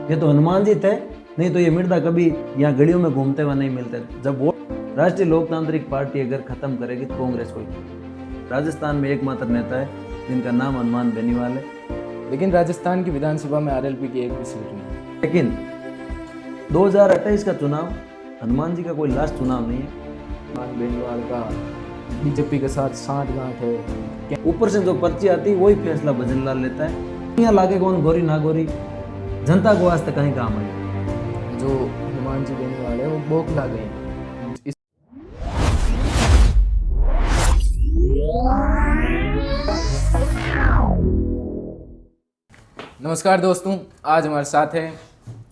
ये तो हनुमान जी थे, नहीं तो ये मिर्दा कभी यहाँ गलियों में घूमते हुए नहीं मिलते। जब वोट राष्ट्रीय लोकतांत्रिक पार्टी अगर खत्म करेगी तो कांग्रेस को। राजस्थान में एकमात्र नेता है जिनका नाम हनुमान बेनीवाल है। लेकिन राजस्थान की विधानसभा में आरएलपी की एक भी सीट नहीं है। लेकिन 2028 का चुनाव हनुमान जी का कोई लास्ट चुनाव नहीं है। हनुमान बेनीवाल का बीजेपी के साथ साठगांठ है। ऊपर से जो पर्ची आती है वही फैसला भजन लाल लेता है। यहाँ लागे कौन गोरी ना गोरी, जनता को आज तक कहीं काम आई। जो हनुमान जी बेनीवाल है वो बौखला गए हैं। नमस्कार दोस्तों, आज हमारे साथ हैं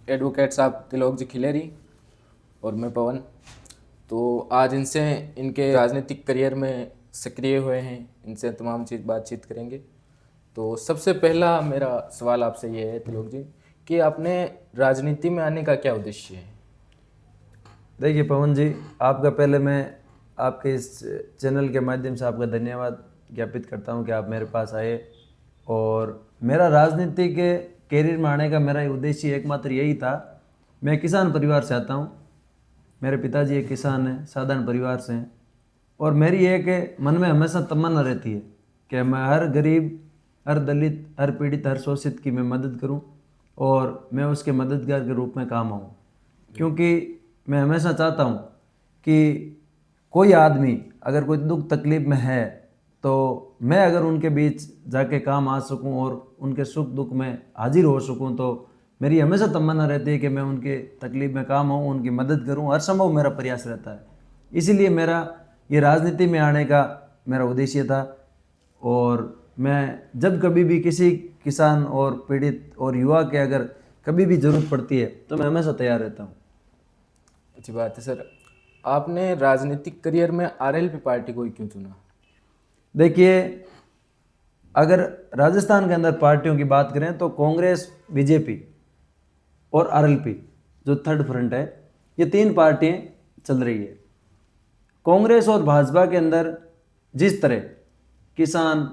एडवोकेट साहब तिलोक जी खिलेरी और मैं पवन। तो आज इनसे इनके राजनीतिक करियर में सक्रिय हुए हैं, इनसे तमाम चीज़ बातचीत करेंगे। तो सबसे पहला मेरा सवाल आपसे ये है तिलोक जी कि आपने राजनीति में आने का क्या उद्देश्य है? देखिए पवन जी, आपका पहले मैं आपके इस चैनल के माध्यम से आपका धन्यवाद ज्ञापित करता हूं कि आप मेरे पास आए। और मेरा राजनीति के कैरियर में आने का मेरा उद्देश्य एकमात्र यही था। मैं किसान परिवार से आता हूं, मेरे पिताजी एक किसान हैं, साधारण परिवार से हैं। और मेरी एक मन में हमेशा तमन्ना रहती है कि मैं हर गरीब, हर दलित, हर पीड़ित, हर शोषित की मैं मदद करूं और मैं उसके मददगार के रूप में काम आऊँ। क्योंकि मैं हमेशा चाहता हूँ कि कोई आदमी अगर कोई दुख तकलीफ में है तो मैं अगर उनके बीच जाके काम आ सकूं और उनके सुख दुख में हाजिर हो सकूं, तो मेरी हमेशा तमन्ना रहती है कि मैं उनके तकलीफ में काम आऊँ, उनकी मदद करूँ। हर संभव मेरा प्रयास रहता है। इसीलिए मेरा ये राजनीति में आने का मेरा उद्देश्य था। और मैं जब कभी भी किसी किसान और पीड़ित और युवा के अगर कभी भी ज़रूरत पड़ती है तो मैं हमेशा तैयार रहता हूँ। अच्छी बात है सर। आपने राजनीतिक करियर में आरएलपी पार्टी को ही क्यों चुना? देखिए, अगर राजस्थान के अंदर पार्टियों की बात करें तो कांग्रेस, बीजेपी और आरएलपी जो थर्ड फ्रंट है, ये तीन पार्टियां चल रही है। कांग्रेस और भाजपा के अंदर जिस तरह किसान,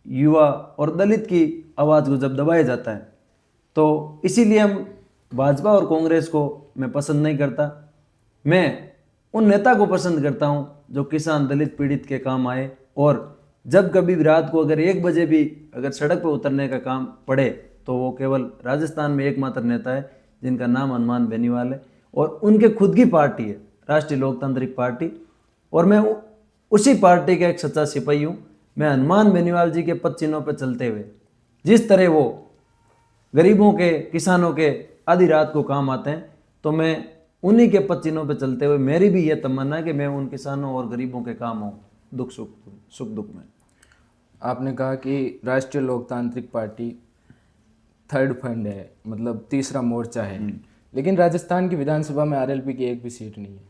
युवा और दलित की आवाज़ को जब दबाया जाता है तो इसीलिए हम भाजपा और कांग्रेस को मैं पसंद नहीं करता। मैं उन नेता को पसंद करता हूं जो किसान, दलित, पीड़ित के काम आए। और जब कभी भी रात को अगर 1 बजे भी अगर सड़क पर उतरने का काम पड़े तो वो केवल राजस्थान में एकमात्र नेता है जिनका नाम हनुमान बेनीवाल है। और उनके खुद की पार्टी है राष्ट्रीय लोकतांत्रिक पार्टी, और मैं उसी पार्टी का एक सच्चा सिपाही हूँ। मैं हनुमान बेनीवाल जी के पद चिन्हों पर चलते हुए जिस तरह वो गरीबों के, किसानों के आधी रात को काम आते हैं, तो मैं उन्हीं के पद चिन्हों पर चलते हुए मेरी भी ये तमन्ना है कि मैं उन किसानों और गरीबों के काम हूँ, दुख सुख दुख में। आपने कहा कि राष्ट्रीय लोकतांत्रिक पार्टी थर्ड फंड है, मतलब तीसरा मोर्चा है, लेकिन राजस्थान की विधानसभा में आरएलपी की एक भी सीट नहीं है।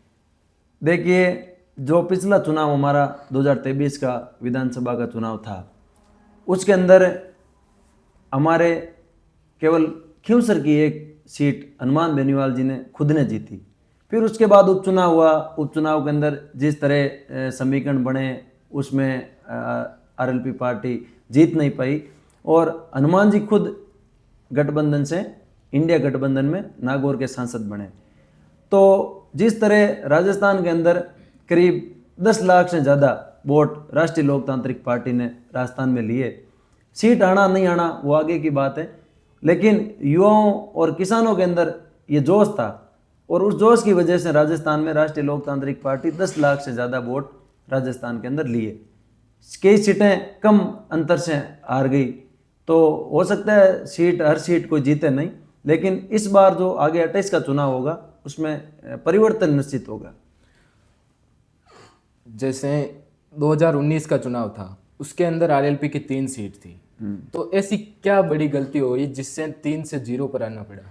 देखिए, जो पिछला चुनाव हमारा 2023 का विधानसभा का चुनाव था, उसके अंदर हमारे केवल खिंवसर की एक सीट हनुमान बेनीवाल जी ने खुद ने जीती। फिर उसके बाद उपचुनाव हुआ। उपचुनाव के अंदर जिस तरह समीकरण बने उसमें आरएलपी पार्टी जीत नहीं पाई और हनुमान जी खुद गठबंधन से इंडिया गठबंधन में नागौर के सांसद बने। तो जिस तरह राजस्थान के अंदर करीब 10 लाख से ज़्यादा वोट राष्ट्रीय लोकतांत्रिक पार्टी ने राजस्थान में लिए, सीट आना नहीं आना वो आगे की बात है, लेकिन युवाओं और किसानों के अंदर ये जोश था और उस जोश की वजह से राजस्थान में राष्ट्रीय लोकतांत्रिक पार्टी 10 लाख से ज़्यादा वोट राजस्थान के अंदर लिए। कई सीटें कम अंतर से हार गई, तो हो सकता है हर सीट कोई जीते नहीं, लेकिन इस बार जो आगे 28 का चुनाव होगा उसमें परिवर्तन निश्चित होगा। जैसे 2019 का चुनाव था, उसके अंदर आरएलपी की 3 सीट थी, तो ऐसी क्या बड़ी गलती हो गई जिससे 3 से 0 पर आना पड़ा?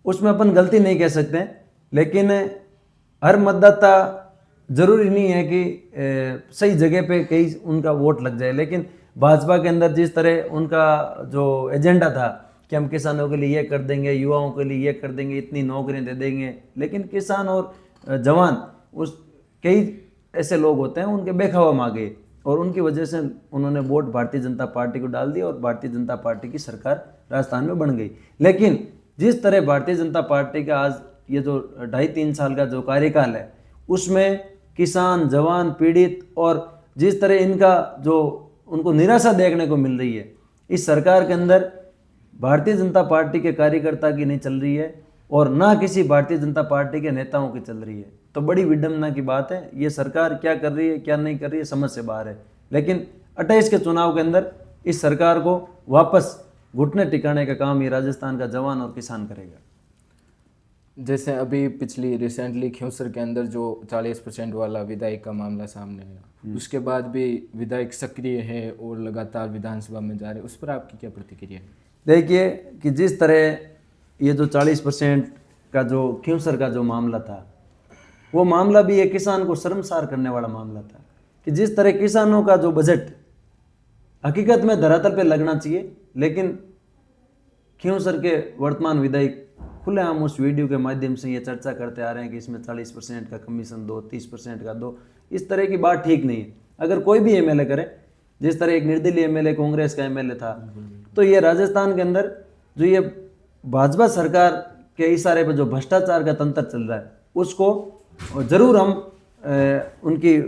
उसमें अपन गलती नहीं कह सकते, लेकिन हर मतदाता जरूरी नहीं है कि सही जगह पे कहीं उनका वोट लग जाए। लेकिन भाजपा के अंदर जिस तरह उनका जो एजेंडा था कि हम किसानों के लिए ये कर देंगे, युवाओं के लिए ये कर देंगे, इतनी नौकरियां दे देंगे, लेकिन किसान और जवान उस कई ऐसे लोग होते हैं उनके बेखबर में आ गए और उनकी वजह से उन्होंने वोट भारतीय जनता पार्टी को डाल दिया और भारतीय जनता पार्टी की सरकार राजस्थान में बन गई। लेकिन जिस तरह भारतीय जनता पार्टी का आज ये जो 2.5-3 साल का जो कार्यकाल है उसमें किसान, जवान, पीड़ित और जिस तरह इनका जो उनको निराशा देखने को मिल रही है, इस सरकार के अंदर भारतीय जनता पार्टी के कार्यकर्ता की नहीं चल रही है और ना किसी भारतीय जनता पार्टी के नेताओं की चल रही है। तो बड़ी विडंबना की बात है। ये सरकार क्या कर रही है, क्या नहीं कर रही है, समझ से बाहर है। लेकिन 28 के चुनाव के अंदर इस सरकार को वापस घुटने टिकाने का काम ये राजस्थान का जवान और किसान करेगा। जैसे अभी पिछली रिसेंटली खियूसर के अंदर जो 40% वाला विधायक का मामला सामने आया, उसके बाद भी विधायक सक्रिय है और लगातार विधानसभा में जा रहे, उस पर आपकी क्या प्रतिक्रिया है? देखिए कि जिस तरह ये जो 40% का जो खियूसर का जो मामला था, वो मामला भी एक किसान को शर्मसार करने वाला मामला था कि जिस तरह किसानों का जो बजट हकीकत में धरातल पे लगना चाहिए, लेकिन खियूसर के वर्तमान विधायक खुलेआम उस वीडियो के माध्यम से ये चर्चा करते आ रहे हैं कि इसमें 40% का कमीशन दो, 30% का दो। इस तरह की बात ठीक नहीं है। अगर कोई भी एमएलए करे, जिस तरह एक निर्दलीय एमएलए कांग्रेस का एमएलए था, तो ये राजस्थान के अंदर जो ये भाजपा सरकार के इशारे पर जो भ्रष्टाचार का तंत्र चल रहा है उसको जरूर हम उनकी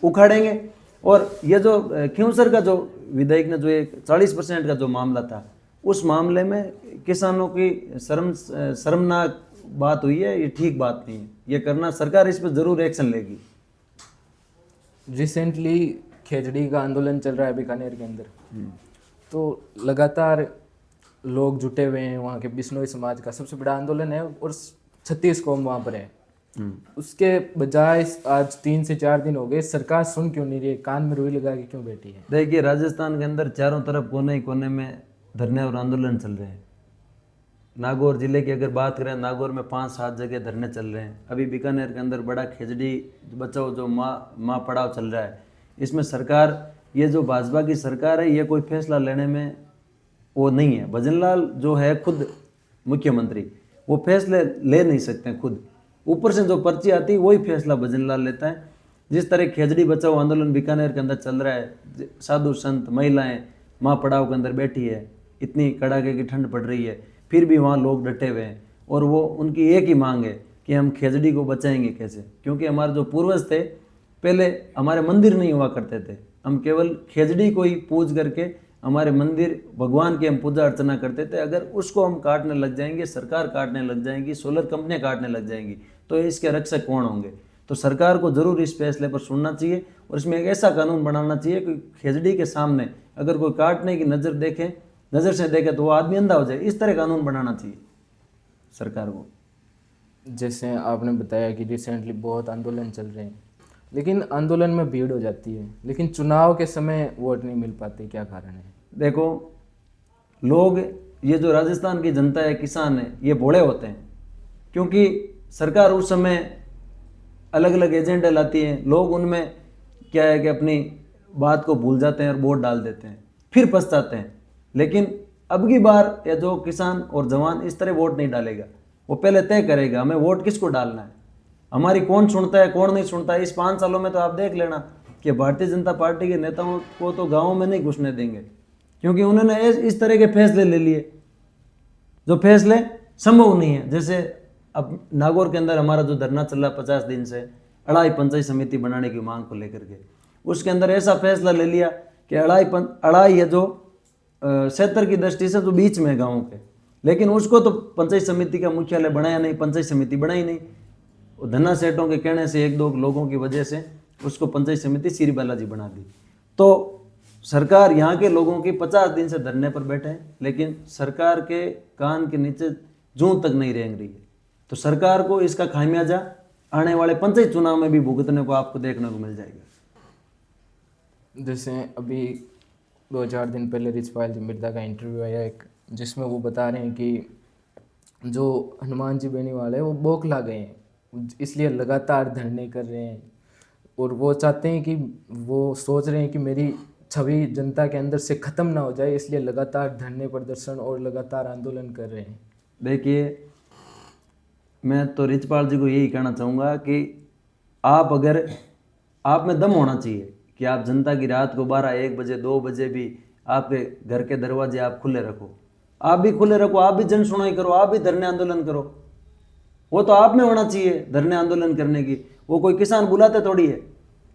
उखाड़ेंगे। और ये जो खियूसर का जो विधायक ने जो एक 40% का जो मामला था, उस मामले में किसानों की शर्मनाक बात हुई है, ये ठीक बात नहीं है। ये करना, सरकार इस पर जरूर एक्शन लेगी। रिसेंटली खेजड़ी का आंदोलन चल रहा है बीकानेर के अंदर, तो लगातार लोग जुटे हुए हैं। वहाँ के बिश्नोई समाज का सबसे बड़ा आंदोलन है और 36 कौम वहाँ पर है। उसके बजाय आज 3 से 4 दिन हो गए, सरकार सुन क्यों नहीं रही है? कान में रुई लगा के क्यों बैठी है? देखिए, राजस्थान के अंदर चारों तरफ कोने ही कोने में धरने और आंदोलन चल रहे हैं। नागौर जिले की अगर बात करें, नागौर में 5-7 जगह धरने चल रहे हैं। अभी बीकानेर के अंदर बड़ा खेजड़ी बचाओ जो माँ पढ़ाओ चल रहा है। इसमें सरकार, ये जो भाजपा की सरकार है, ये कोई फैसला लेने में वो नहीं है। भजनलाल जो है खुद मुख्यमंत्री, वो फैसले ले नहीं सकते खुद, ऊपर से जो पर्ची आती है वही फैसला भजनलाल लेता है। जिस तरह खेजड़ी बचाओ आंदोलन बीकानेर के अंदर चल रहा है, साधु संत महिलाएं माँ पड़ाव के अंदर बैठी है, इतनी कड़ाके की ठंड पड़ रही है, फिर भी वहाँ लोग डटे हुए हैं और वो उनकी एक ही मांग है कि हम खेजड़ी को बचाएंगे कैसे। क्योंकि हमारे जो पूर्वज थे, पहले हमारे मंदिर नहीं हुआ करते थे, हम केवल खेजड़ी को ही पूज करके हमारे मंदिर भगवान की हम पूजा अर्चना करते थे। अगर उसको हम काटने लग जाएंगे, सरकार काटने लग जाएंगी, सोलर कंपनियां काटने लग जाएंगी, तो इसके रक्षक कौन होंगे? तो सरकार को जरूर इस फैसले पर सुनना चाहिए और इसमें एक ऐसा कानून बनाना चाहिए कि खेजड़ी के सामने अगर कोई काटने की नज़र से देखे तो वो आदमी अंधा हो जाए। इस तरह कानून बनाना चाहिए सरकार को। जैसे आपने बताया कि रिसेंटली बहुत आंदोलन चल रहे हैं, लेकिन आंदोलन में भीड़ हो जाती है, लेकिन चुनाव के समय वोट नहीं मिल पाते, क्या कारण है? देखो, लोग, ये जो राजस्थान की जनता है, किसान है, ये भोले होते हैं। क्योंकि सरकार उस समय अलग अलग एजेंडे लाती है, लोग उनमें क्या है कि अपनी बात को भूल जाते हैं और वोट डाल देते हैं, फिर पछताते हैं। लेकिन अब की बार या जो किसान और जवान इस तरह वोट नहीं डालेगा, वो पहले तय करेगा हमें वोट किसको डालना है, हमारी कौन सुनता है कौन नहीं सुनता है। इस 5 सालों में तो आप देख लेना कि भारतीय जनता पार्टी के नेताओं को तो गाँव में नहीं घुसने देंगे, क्योंकि उन्होंने इस तरह के फैसले ले लिए जो फैसले संभव नहीं है। जैसे अब नागौर के अंदर हमारा जो धरना चल रहा 50 दिन से, अढ़ाई पंचायत समिति बनाने की मांग को लेकर के, उसके अंदर ऐसा फैसला ले लिया कि अढ़ाई है जो क्षेत्र की दृष्टि से जो बीच में है गाँव के, लेकिन उसको तो पंचायत समिति का मुख्यालय बनाया नहीं, पंचायत समिति बनाई नहीं। धन्ना सेठों के कहने से, 1-2 लोगों की वजह से उसको पंचायत समिति श्री बालाजी बना दी। तो सरकार यहाँ के लोगों की 50 दिन से धरने पर बैठे हैं, लेकिन सरकार के कान के नीचे जूं तक नहीं रेंग रही है। तो सरकार को इसका खामियाजा आने वाले पंचायत चुनाव में भी भुगतने को आपको देखने को मिल जाएगा। जैसे अभी 2-4 दिन पहले रिचपाल जी मिर्जा का इंटरव्यू आया एक, जिसमें वो बता रहे हैं कि जो हनुमान जी बेनीवाल है वो बौखला गए हैं, इसलिए लगातार धरने कर रहे हैं और वो चाहते हैं कि, वो सोच रहे हैं कि मेरी छवि जनता के अंदर से ख़त्म ना हो जाए, इसलिए लगातार धरने प्रदर्शन और लगातार आंदोलन कर रहे हैं। देखिए, मैं तो रिचपाल जी को यही कहना चाहूँगा कि आप, अगर आप में दम होना चाहिए कि आप जनता की रात को 12-1 बजे 2 बजे भी आपके घर के दरवाजे आप खुले रखो, आप भी खुले रखो, आप भी जन सुनवाई करो, आप भी धरने आंदोलन करो। वो तो आप में होना चाहिए धरने आंदोलन करने की। वो कोई किसान बुलाते थोड़ी है,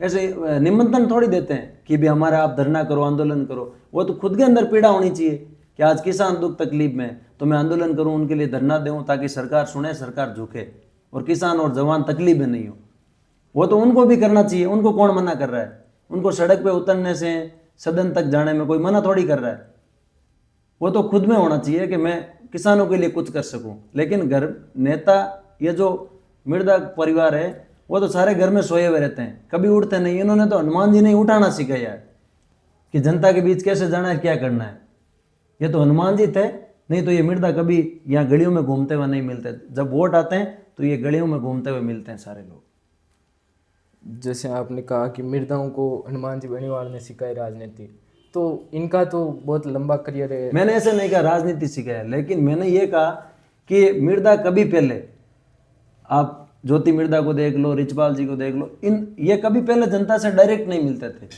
ऐसे निमंत्रण थोड़ी देते हैं कि भी हमारा आप धरना करो, आंदोलन करो। वो तो खुद के अंदर पीड़ा होनी चाहिए कि आज किसान दुख तकलीफ में है, तो मैं आंदोलन करूं, उनके लिए धरना दूं, ताकि सरकार सुने, सरकार झुके और किसान और जवान तकलीफ में नहीं हो। वो तो उनको भी करना चाहिए। उनको कौन मना कर रहा है? उनको सड़क पे उतरने से, सदन तक जाने में कोई मना थोड़ी कर रहा है। वो तो खुद में होना चाहिए कि मैं किसानों के लिए कुछ कर सकूं। लेकिन घर नेता, ये जो मृदा परिवार है, वो तो सारे घर में सोए हुए रहते हैं, कभी उठते नहीं। इन्होंने तो हनुमान जी ने उठाना सिखाया है कि जनता के बीच कैसे जाना है, क्या करना है। ये तो हनुमान जी थे, नहीं तो ये मृदा कभी यहाँ गलियों में घूमते हुए नहीं मिलते। जब वोट आते हैं तो ये गलियों में घूमते हुए मिलते हैं सारे लोग। जैसे आपने कहा कि मृदाओं को हनुमान जी बेनीवाल ने सिखाई राजनीति, तो इनका तो बहुत लंबा करियर है। मैंने ऐसे नहीं कहा राजनीति सिखाया, लेकिन मैंने ये कहा कि मृदा कभी पहले, आप ज्योति मृदा को देख लो, रिचपाल जी को देख लो, ये कभी पहले जनता से डायरेक्ट नहीं मिलते थे।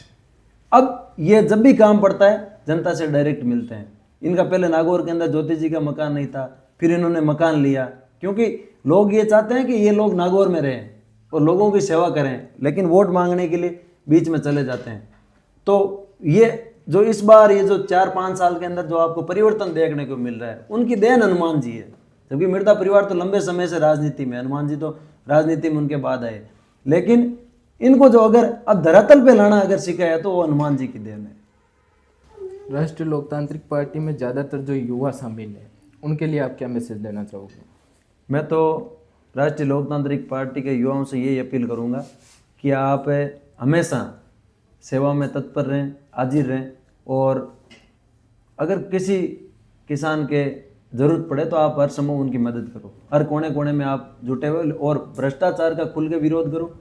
अब ये जब भी काम पड़ता है जनता से डायरेक्ट मिलते हैं। इनका पहले नागौर के अंदर ज्योति जी का मकान नहीं था, फिर इन्होंने मकान लिया, क्योंकि लोग ये चाहते हैं कि ये लोग नागौर में रहें और लोगों की सेवा करें, लेकिन वोट मांगने के लिए बीच में चले जाते हैं। तो ये जो इस बार ये जो 4-5 साल के अंदर जो आपको परिवर्तन देखने को मिल रहा है, उनकी देन हनुमान जी है। जबकि मृदा परिवार तो लंबे समय से राजनीति में, हनुमान जी तो राजनीति में उनके बाद आए, लेकिन इनको जो अगर अब धरातल पे लाना अगर सिखाया तो वो हनुमान जी की देन है। राष्ट्रीय लोकतांत्रिक पार्टी में ज़्यादातर जो युवा शामिल है, उनके लिए आप क्या मैसेज देना चाहोगे? मैं तो राष्ट्रीय लोकतांत्रिक पार्टी के युवाओं से यही अपील करूंगा कि आप हमेशा सेवा में तत्पर रहें, हाजिर रहें, और अगर किसी किसान के ज़रूरत पड़े तो आप हर समय उनकी मदद करो। हर कोने कोने में आप जुटे हुए, और भ्रष्टाचार का खुल के विरोध करो।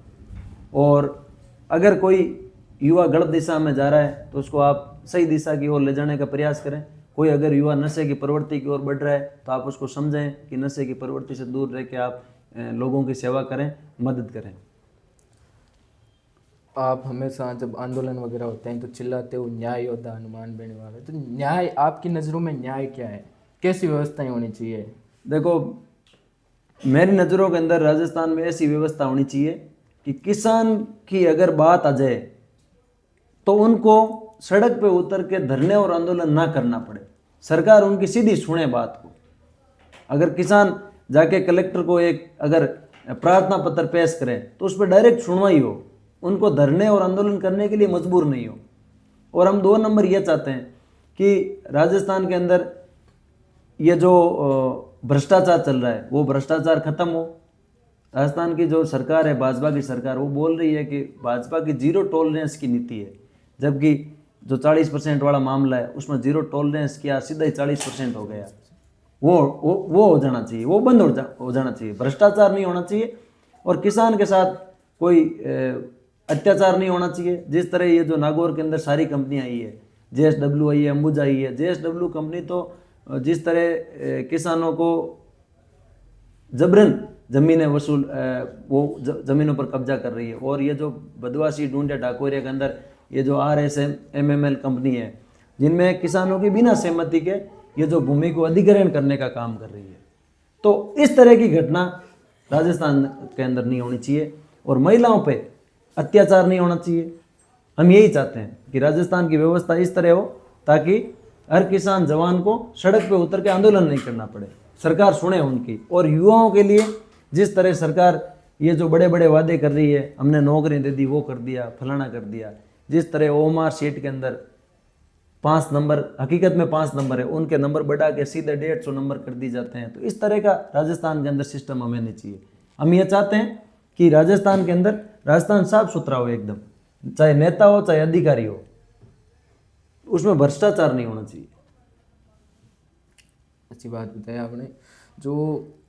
और अगर कोई युवा गलत दिशा में जा रहा है तो उसको आप सही दिशा की ओर ले जाने का प्रयास करें। कोई अगर युवा नशे की प्रवृत्ति की ओर बढ़ रहा है तो आप उसको समझें कि नशे की प्रवृत्ति से दूर रह के आप लोगों की सेवा करें, मदद करें। आप हमेशा जब आंदोलन वगैरह होते हैं तो चिल्लाते हो न्याय योद्धा हनुमान बेनीवाल है, तो न्याय आपकी नज़रों में न्याय क्या है? कैसी व्यवस्थाएं होनी चाहिए? देखो, मेरी नज़रों के अंदर राजस्थान में ऐसी व्यवस्था होनी चाहिए कि किसान की अगर बात आ जाए तो उनको सड़क पे उतर के धरने और आंदोलन ना करना पड़े। सरकार उनकी सीधी सुने बात को। अगर किसान जाके कलेक्टर को एक अगर प्रार्थना पत्र पेश करे तो उस पर डायरेक्ट सुनवाई हो, उनको धरने और आंदोलन करने के लिए मजबूर नहीं हो। और हम 2 नंबर ये चाहते हैं कि राजस्थान के अंदर ये जो भ्रष्टाचार चल रहा है वो भ्रष्टाचार खत्म हो। राजस्थान की जो सरकार है, भाजपा की सरकार, वो बोल रही है कि भाजपा की 0 टॉलरेंस की नीति है, जबकि जो 40% वाला मामला है उसमें 0 टॉलरेंस किया, सीधा ही 40% हो गया। वो हो जाना चाहिए, वो बंद हो जाना चाहिए। भ्रष्टाचार नहीं होना चाहिए और किसान के साथ कोई अत्याचार नहीं होना चाहिए। जिस तरह ये जो नागौर के अंदर सारी कंपनियां आई है, JSW आई है, अंबुजा आई है। JSW कंपनी तो जिस तरह किसानों को जबरन ज़मीनें वसूल वो ज़मीनों पर कब्जा कर रही है। और ये जो बदवासी ढूंढिया डाकोरिया के अंदर ये जो RSMML कंपनी है, जिनमें किसानों की बिना सहमति के ये जो भूमि को अधिग्रहण करने का काम कर रही है। तो इस तरह की घटना राजस्थान के अंदर नहीं होनी चाहिए और महिलाओं पे अत्याचार नहीं होना चाहिए। हम यही चाहते हैं कि राजस्थान की व्यवस्था इस तरह हो ताकि हर किसान जवान को सड़क पे उतर के आंदोलन नहीं करना पड़े, सरकार सुने उनकी। और युवाओं के लिए जिस तरह सरकार ये जो बड़े बड़े वादे कर रही है, हमने नौकरी दे दी, वो कर दिया, फलाना कर दिया, जिस तरह OMR शीट के अंदर 5 नंबर, हकीकत में 5 नंबर है, उनके नंबर बढ़ा के सीधे 150 नंबर कर दी जाते हैं। तो इस तरह का राजस्थान के अंदर सिस्टम हमें नहीं चाहिए। हम ये चाहते हैं कि राजस्थान के अंदर राजस्थान साफ सुथरा हो एकदम, चाहे नेता हो चाहे अधिकारी हो, उसमें भ्रष्टाचार नहीं होना चाहिए। अच्छी बात बताई आपने। जो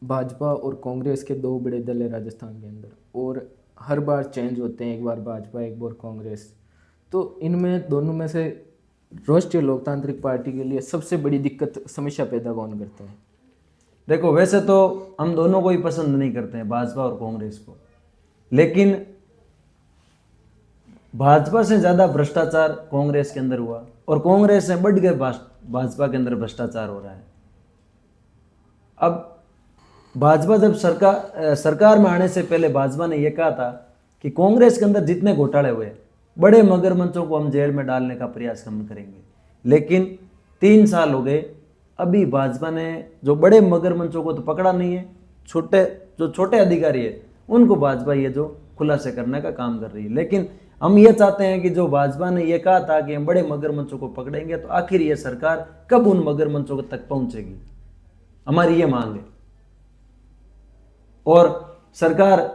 भाजपा और कांग्रेस के 2 बड़े दल है राजस्थान के अंदर, और हर बार चेंज होते हैं, एक बार भाजपा एक बार कांग्रेस, तो इनमें दोनों में से राष्ट्रीय लोकतांत्रिक पार्टी के लिए सबसे बड़ी दिक्कत, समस्या पैदा कौन करते हैं? देखो, वैसे तो हम दोनों को ही पसंद नहीं करते हैं, भाजपा और कांग्रेस को, लेकिन भाजपा से ज़्यादा भ्रष्टाचार कांग्रेस के अंदर हुआ और कांग्रेस से बढ़ के भाजपा के अंदर भ्रष्टाचार हो रहा है। अब भाजपा जब सरकार में आने से पहले भाजपा ने यह कहा था कि कांग्रेस के अंदर जितने घोटाले हुए बड़े मगरमच्छों को हम जेल में डालने का प्रयास हम करेंगे, लेकिन 3 साल हो गए, अभी भाजपा ने जो बड़े मगरमच्छों को तो पकड़ा नहीं है, छोटे अधिकारी है उनको भाजपा ये जो खुलासे करने का काम कर रही है। लेकिन हम ये चाहते हैं कि जो भाजपा ने ये कहा था कि हम बड़े मगरमच्छों को पकड़ेंगे, तो आखिर ये सरकार कब उन मगरमच्छों तक पहुंचेगी, हमारी ये मांग है। और सरकार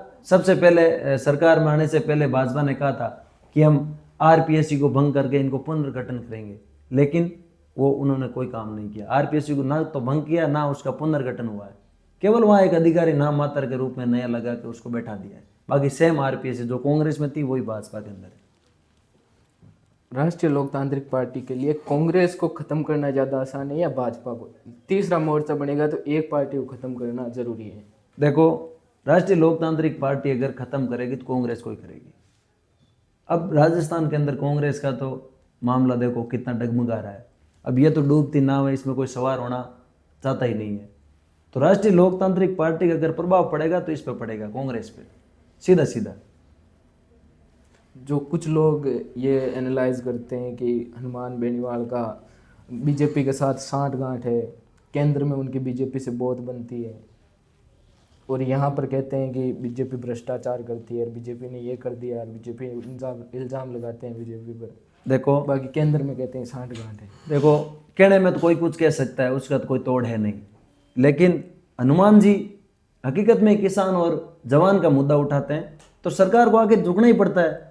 में आने से पहले भाजपा ने कहा था कि हम आरपीएससी को भंग करके इनको पुनर्गठन करेंगे, लेकिन वो उन्होंने कोई काम नहीं किया। आरपीएससी को ना तो भंग किया, ना उसका पुनर्गठन हुआ है, केवल वहाँ एक अधिकारी नाम मात्र के रूप में नया लगा के उसको बैठा दिया है। बाकी सेम आरपीएससी जो कांग्रेस में थी वही भाजपा के अंदर है। राष्ट्रीय लोकतांत्रिक पार्टी के लिए कांग्रेस को खत्म करना ज़्यादा आसान है या भाजपा को? तीसरा मोर्चा बनेगा तो एक पार्टी को खत्म करना जरूरी है। देखो, राष्ट्रीय लोकतांत्रिक पार्टी अगर खत्म करेगी तो कांग्रेस को ही करेगी। अब राजस्थान के अंदर कांग्रेस का तो मामला देखो कितना डगमगा रहा है। अब ये तो डूबती नाव है, इसमें कोई सवार होना चाहता ही नहीं है। तो राष्ट्रीय लोकतांत्रिक पार्टी का अगर प्रभाव पड़ेगा तो इस पर पड़ेगा, कांग्रेस पे, सीधा सीधा। जो कुछ लोग ये एनालाइज करते हैं कि हनुमान बेनीवाल का बीजेपी के साथ सांठगांठ है, केंद्र में उनकी बीजेपी से बहुत बनती है, और यहाँ पर कहते हैं कि बीजेपी भ्रष्टाचार करती है और बीजेपी ने ये कर दिया, और बीजेपी इल्ज़ाम लगाते हैं बीजेपी पर। देखो, बाकी केंद्र में कहते हैं सांठगांठ है। देखो, कहने में तो कोई कुछ कह सकता है, उसका तो कोई तोड़ है नहीं, लेकिन हनुमान जी हकीकत में किसान और जवान का मुद्दा उठाते हैं तो सरकार को आगे झुकना ही पड़ता है।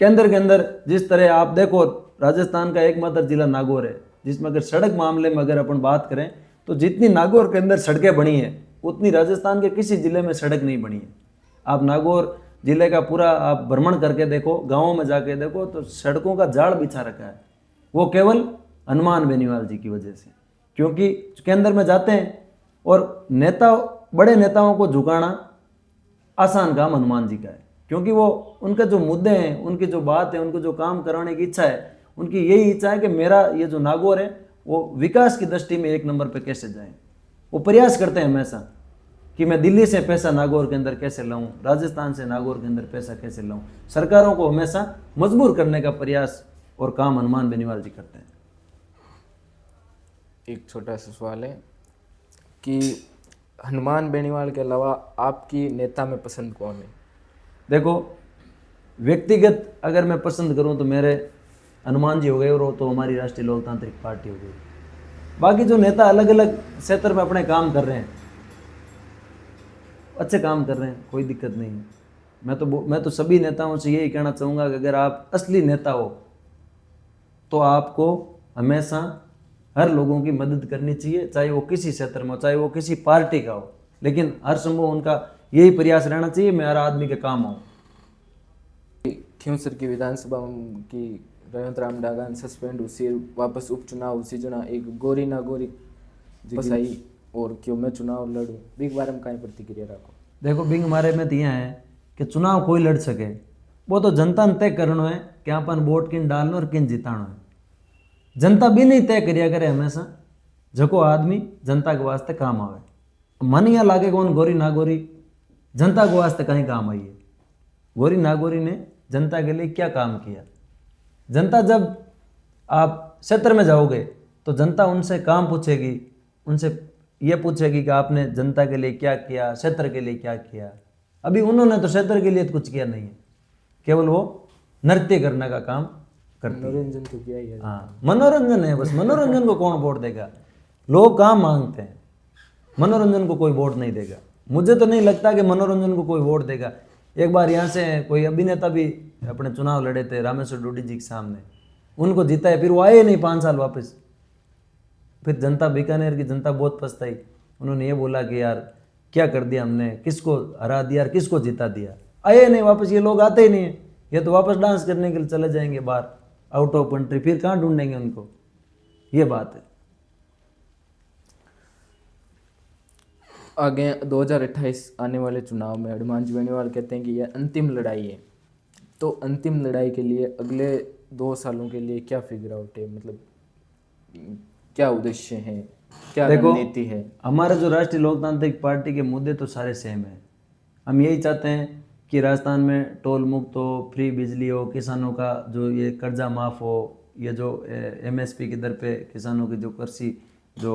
केंद्र के अंदर जिस तरह आप देखो, राजस्थान का एकमात्र जिला नागौर है जिसमें अगर सड़क मामले में अगर अपन बात करें तो जितनी नागौर के अंदर सड़कें बनी है उतनी राजस्थान के किसी जिले में सड़क नहीं बनी है। आप नागौर जिले का पूरा आप भ्रमण करके देखो, गाँवों में जाके देखो तो सड़कों का जाल बिछा रखा है, वो केवल हनुमान बेनीवाल जी की वजह से, क्योंकि केंद्र में जाते हैं और बड़े नेताओं को झुकाना आसान काम हनुमान जी का है, क्योंकि वो उनके जो मुद्दे हैं, उनकी जो बात है, उनको जो काम कराने की इच्छा है, उनकी यही इच्छा है कि मेरा ये जो नागौर है वो विकास की दृष्टि में 1 नंबर पे कैसे जाए। वो प्रयास करते हैं हमेशा कि मैं दिल्ली से पैसा नागौर के अंदर कैसे लाऊं, राजस्थान से नागौर के अंदर पैसा कैसे लाऊं। सरकारों को हमेशा मजबूर करने का प्रयास और काम हनुमान बेनीवाल जी करते हैं। एक छोटा सा सवाल है कि हनुमान बेनीवाल के अलावा आपकी नेता में पसंद कौन है? देखो, व्यक्तिगत अगर मैं पसंद करूं तो मेरे हनुमान जी हो गए, और वो तो हमारी राष्ट्रीय लोकतांत्रिक पार्टी हो गई। बाकी जो नेता अलग अलग क्षेत्र में अपने काम कर रहे हैं, अच्छे काम कर रहे हैं, कोई दिक्कत नहीं है। मैं तो सभी नेताओं से यही कहना चाहूँगा कि अगर आप असली नेता हो तो आपको हमेशा हर लोगों की मदद करनी चाहिए, चाहे वो किसी क्षेत्र में हो, चाहे वो किसी पार्टी का हो, लेकिन हर संभव उनका यही प्रयास रहना चाहिए मैं हर आदमी के काम आऊँ। खिंवसर की विधानसभा की रवंत राम डागान सस्पेंड हुई, वापस उपचुनाव उसी जना एक गोरी ना गोरी बसाई और क्यों मैं चुनाव लड़ूं, बिग बारे में कहीं प्रतिक्रिया रखो? देखो, बिंग मारे में तो यह है कि चुनाव कोई लड़ सके, वो तो जनता ने तय करना है कि अपन वोट किन डालना और किन जिताना है। जनता भी नहीं तय करिया करे हमेशा, जको आदमी जनता के वास्ते काम आवे। मन यहाँ लागे कौन गोरी ना गोरी जनता के वास्ते कहीं काम आई है। गोरी नागौरी ने जनता के लिए क्या काम किया? जनता जब आप क्षेत्र में जाओगे तो जनता उनसे काम पूछेगी, उनसे ये पूछेगी कि आपने जनता के लिए क्या किया, क्षेत्र के लिए क्या किया। अभी उन्होंने तो क्षेत्र के लिए तो कुछ किया नहीं है, केवल वो नृत्य करने का काम करती है। मनोरंजन तो किया ही है। हाँ, मनोरंजन है बस। मनोरंजन को कौन वोट देगा? लोग काम मांगते हैं, मनोरंजन को कोई वोट नहीं देगा। मुझे तो नहीं लगता कि मनोरंजन को कोई वोट देगा। एक बार यहाँ से कोई अभिनेता भी अपने चुनाव लड़े थे रामेश्वर डोडी जी के सामने, उनको जीता है, फिर वो आए नहीं 5 साल वापस। फिर जनता, बीकानेर की जनता बहुत पछताई। उन्होंने ये बोला कि यार क्या कर दिया हमने, किसको हरा दिया और किसको जिता दिया। आए नहीं वापस, ये लोग आते ही नहीं है, ये तो वापस डांस करने के लिए चले जाएंगे बाहर, आउट ऑफ कंट्री, फिर कहाँ ढूंढेंगे उनको। ये बात है। आगे 2028 आने वाले चुनाव में हनुमान जी बेनीवाल कहते हैं कि यह अंतिम लड़ाई है, तो अंतिम लड़ाई के लिए अगले 2 सालों के लिए क्या फिगर आउट है, मतलब क्या उद्देश्य है? क्या देखो, रणनीति है? हमारे जो राष्ट्रीय लोकतांत्रिक पार्टी के मुद्दे तो सारे सेम हैं। हम यही चाहते हैं कि राजस्थान में टोल मुक्त हो, फ्री बिजली हो, किसानों का जो ये कर्जा माफ़ हो, ये जो MSP की दर पे किसानों की जो कृषि जो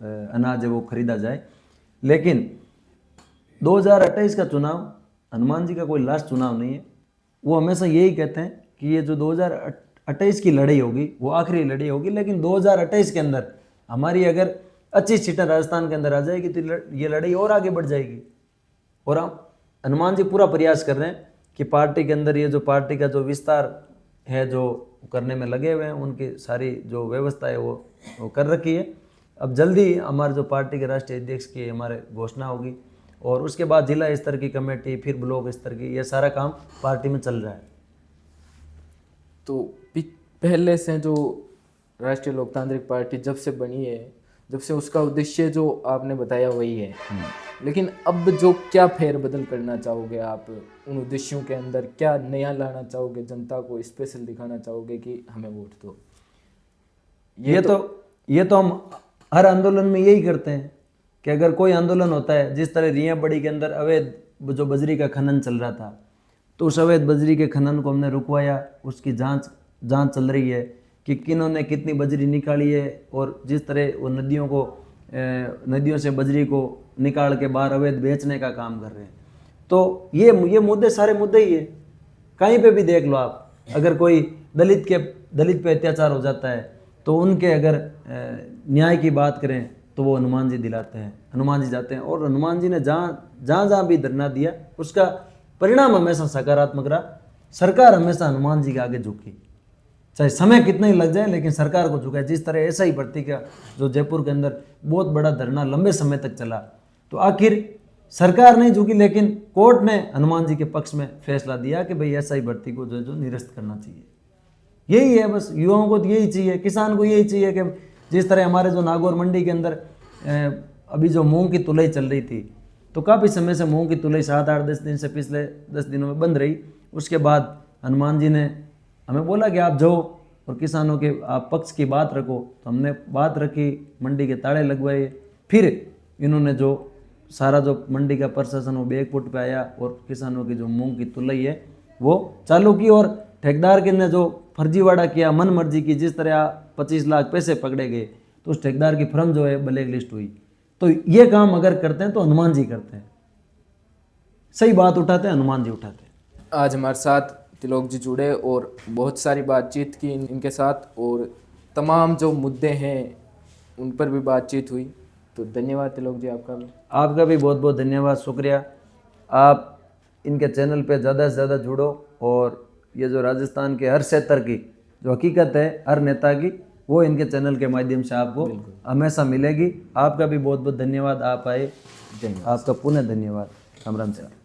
अनाज है वो खरीदा जाए। लेकिन 2028 का चुनाव हनुमान जी का कोई लास्ट चुनाव नहीं है। वो हमेशा यही कहते हैं कि ये जो 2028 की लड़ाई होगी वो आखिरी लड़ाई होगी, लेकिन 2028 के अंदर हमारी अगर अच्छी सीटें राजस्थान के अंदर आ जाएगी तो ये लड़ाई और आगे बढ़ जाएगी। और हम हनुमान जी पूरा प्रयास कर रहे हैं कि पार्टी के अंदर ये जो पार्टी का जो विस्तार है जो करने में लगे हुए हैं, उनकी सारी जो व्यवस्था है वो कर रखी है। अब जल्दी हमारे जो पार्टी के राष्ट्रीय अध्यक्ष की हमारे घोषणा होगी और उसके बाद जिला स्तर की कमेटी, फिर ब्लॉक स्तर की, ये सारा काम पार्टी में चल रहा है। तो पहले से जो राष्ट्रीय लोकतांत्रिक पार्टी जब से बनी है, जब से उसका उद्देश्य जो आपने बताया वही है, लेकिन अब जो क्या फेरबदल करना चाहोगे आप उन उद्देश्यों के अंदर? क्या नया लाना चाहोगे? जनता को स्पेशल दिखाना चाहोगे कि हमें वोट दो? ये तो हम हर आंदोलन में यही करते हैं कि अगर कोई आंदोलन होता है, जिस तरह रिया बड़ी के अंदर अवैध जो बजरी का खनन चल रहा था, तो उस अवैध बजरी के खनन को हमने रुकवाया। उसकी जांच चल रही है कि किन्होंने कितनी बजरी निकाली है, और जिस तरह वो नदियों से बजरी को निकाल के बाहर अवैध बेचने का काम कर रहे हैं। तो ये मुद्दे सारे मुद्दे ही है। कहीं पे भी देख लो आप, अगर कोई दलित पे अत्याचार हो जाता है तो उनके अगर न्याय की बात करें तो वो हनुमान जी दिलाते हैं, हनुमान जी जाते हैं। और हनुमान जी ने जहाँ भी धरना दिया उसका परिणाम हमेशा सकारात्मक रहा। सरकार हमेशा हनुमान जी के आगे झुकी, चाहे समय कितना ही लग जाए, लेकिन सरकार को झुका है। जिस तरह ऐसा ही भर्ती का जो जयपुर के अंदर बहुत बड़ा धरना लंबे समय तक चला, तो आखिर सरकार नहीं झुकी, लेकिन कोर्ट ने हनुमान जी के पक्ष में फैसला दिया कि भाई ऐसा ही भर्ती को जो निरस्त करना चाहिए। यही है बस, युवाओं को तो यही चाहिए, किसान को यही चाहिए कि जिस तरह हमारे जो नागौर मंडी के अंदर अभी जो मूंग की तुलाई चल रही थी, तो काफ़ी समय से मूंग की तुलाई 7-8-10 दिन से पिछले 10 दिनों में बंद रही। उसके बाद हनुमान जी ने हमें बोला कि आप जाओ और किसानों के आप पक्ष की बात रखो, तो हमने बात रखी, मंडी के ताले लगवाए। फिर इन्होंने जो सारा जो मंडी का प्रशासन वो बैक फुट पे आया और किसानों की जो मूंग की तुलाई है वो चालू की। और ठेकेदार के ने जो फर्जीवाड़ा किया, मन मर्जी की, जिस तरह 25 लाख पैसे पकड़े गए, तो उस ठेकेदार की फर्म जो है ब्लैक लिस्ट हुई। तो ये काम अगर करते हैं तो हनुमान जी करते हैं, सही बात उठाते हैं, हनुमान जी उठाते हैं। आज हमारे साथ तिलोक जी जुड़े और बहुत सारी बातचीत की इनके साथ, और तमाम जो मुद्दे हैं उन पर भी बातचीत हुई। तो धन्यवाद तिलोक जी आपका भी। आपका भी बहुत बहुत धन्यवाद, शुक्रिया। आप इनके चैनल पे ज़्यादा से ज़्यादा जुड़ो, और ये जो राजस्थान के हर क्षेत्र की जो हकीकत है हर नेता की, वो इनके चैनल के माध्यम से आपको हमेशा मिलेगी। आपका भी बहुत बहुत धन्यवाद, आप आए, आपका पुनः धन्यवाद। राम राम से।